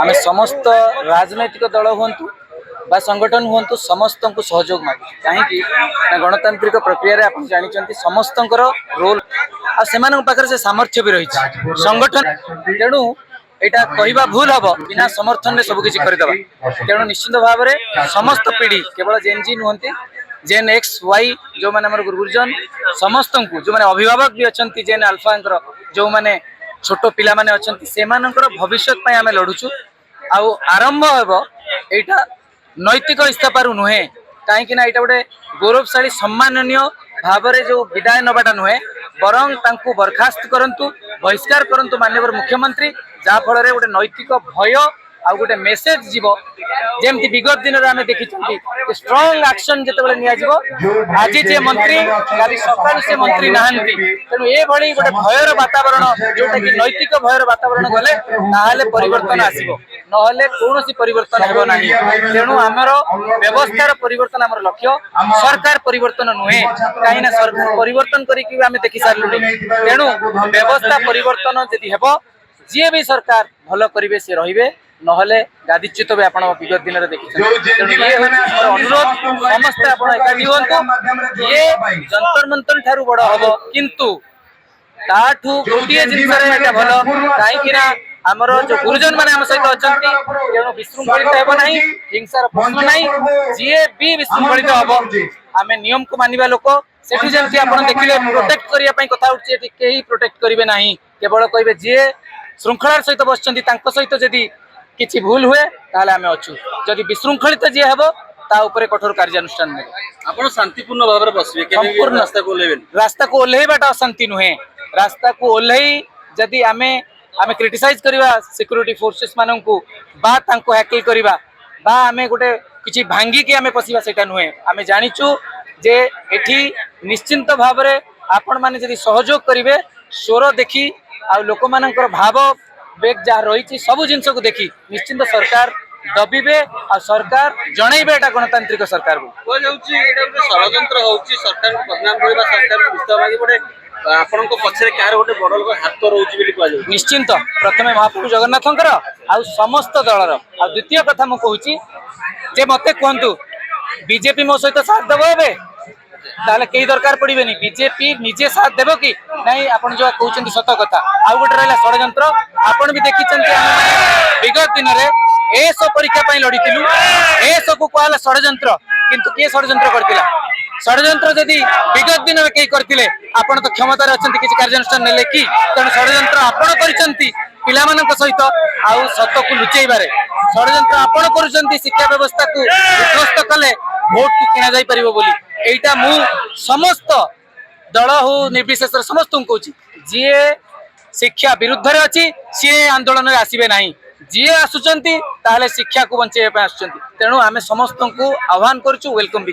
आम समस्त राजनैतिक दल हूँ बा संगठन हूँ समस्त को सहयोग मागु कहीं गणतांत्रिक प्रक्रिया आप जानते समस्त रोल आखिर से सामर्थ्य भी रही संगठन तेणु यहाँ कहवा भूल हम बिना समर्थन में सबकि करदे तेणु निश्चित भाव में समस्त पीढ़ी केवल जेन जी नुहति जेन एक्स वाई जो मैंने गुरुजन समस्त को जो मैंने अभिभावक भी अच्छा जेन आल्फा जो मैंने छोट पिला माने अच्छा से भविष्य आम लड़ुचु आरंभ एटा नैतिक इस्तीफारू नुहे कहीं यहाँ गोटे गौरवशाली सम्माननीय भाव में जो विदाय नवाटा नुहे बरं तांकु बर्खास्त करंतु बहिष्कार करंतु माननीय मुख्यमंत्री जहाँ फल गोटे नैतिक भय आ गोटे मेसेज जीव जमती विगत दिन में आम देखी स्ट्रंग एक्शन जो आज जे मंत्री काली सकाल से मंत्री नहांती तेणु ये गोटे भयर वातावरण जोटा कि नैतिक भयर वातावरण गले ताहले परिवर्तन आसीबो नहले कौन परिवर्तन हेबो नाही तेणु आमर व्यवस्थार परिवर्तन आमर लक्ष्य सरकार परिवर्तन नुहे कहीं सरकार परिवर्तन करिक आम देखि सारू तेणु व्यवस्था परिवर्तन यदि हेबो जी भी सरकार भल करेंगे सी रे नहले गादीच्युत भी आप विगत दिन में देखिए अनुरोध समस्ते आप एकाठी हूँ ये जंतर मंतर ठारू बड़ हम किंतु ताठू गोटे जिन भल कहीं आमर जो गुरुजन मैंने आम सहित अच्छा तेणु विशृंखलित हेब ना हिंसार प्रश्न ना जी भी विशृंखलित हम आम नियम को मानिबा लोक सेठी जमती आप देखिले प्रोटेक्ट करने कथा उठी कहीं प्रोटेक्ट करेंगे ना केवल कहे जी श्रृंखलार सहित बसचंती सहित जदि किसी भूल हुए ताहले आमे अच्छू जदि विशृंखलित जी हे ताऊपर कठोर कार्यानुष्ठान ने आपण शांतिपूर्ण भाव में बसबे केबे रास्ता को ओल्हेबाटा अशांति नुहे रास्ता को ओल्हेई जदि आमे क्रिटिसाइज करवा सिक्योरिटी फोर्सेस माननकु बा तांको हैकल करवा बा आमे गोटे किछि भांगी के आमे पसिबा सेटा नुहे आमे जानिचु जे एठी निश्चिंत भाव में आपण माने जदि सहयोग करिवे स्वर देखि आ लोक मानकर भाव बेग जहाँ रही सबू जिन को देखी निश्चिंत सरकार दबिबे आ सरकार जनइबे एटा गणतांत्रिक सरकार षड्यंत्र होउची सरकार को बदनाम करबा सरकार को इस्तीफा मागी गोटे आपण को पछरे कार गोटे बड़ लोक हाथ रहउची बोली कहै निश्चिंत प्रथमे महाप्रभु जगन्नाथंकर आ समस्त दलर आ द्वितीय कथा मु कहूची जे मते कहंतु बीजेपी मो सहित साथ देबो बे ताले कई दरकार पड़े बीजेपी निजे साथ देव कि नहीं आपन जो कहते सत कथा आउ गोटे रहा षड्यंत्र आपन भी देखी विगत दिन में एस परीक्षा लड़ी एस को कहला षड्यंत्र किंतु किए षड्यंत्र करथिला षड्यंत्र जदि विगत दिन में कई करथिले आपन तो क्षमता रे अछंती किछि कार्यानुष्ठान नेले कि तेणु षड्यंत्र आपन करिसंती पिला मानक सहित आउ सत को लुचेइबारे षड्यंत्र आपन करुसंती शिक्षा व्यवस्था को विध्वस्त कले भोट को किना जाई परिबो बोली एटा मु समस्त दल हो निर्विशेष समस्त कहूँ जी शिक्षा विरुद्ध रे अच्छी सी आंदोलन में आसबे ना जी आसुचंती ताहले शिक्षा को बंचाई आसुचंती तेणु आमे समस्त को आह्वान करूँ वेलकम भी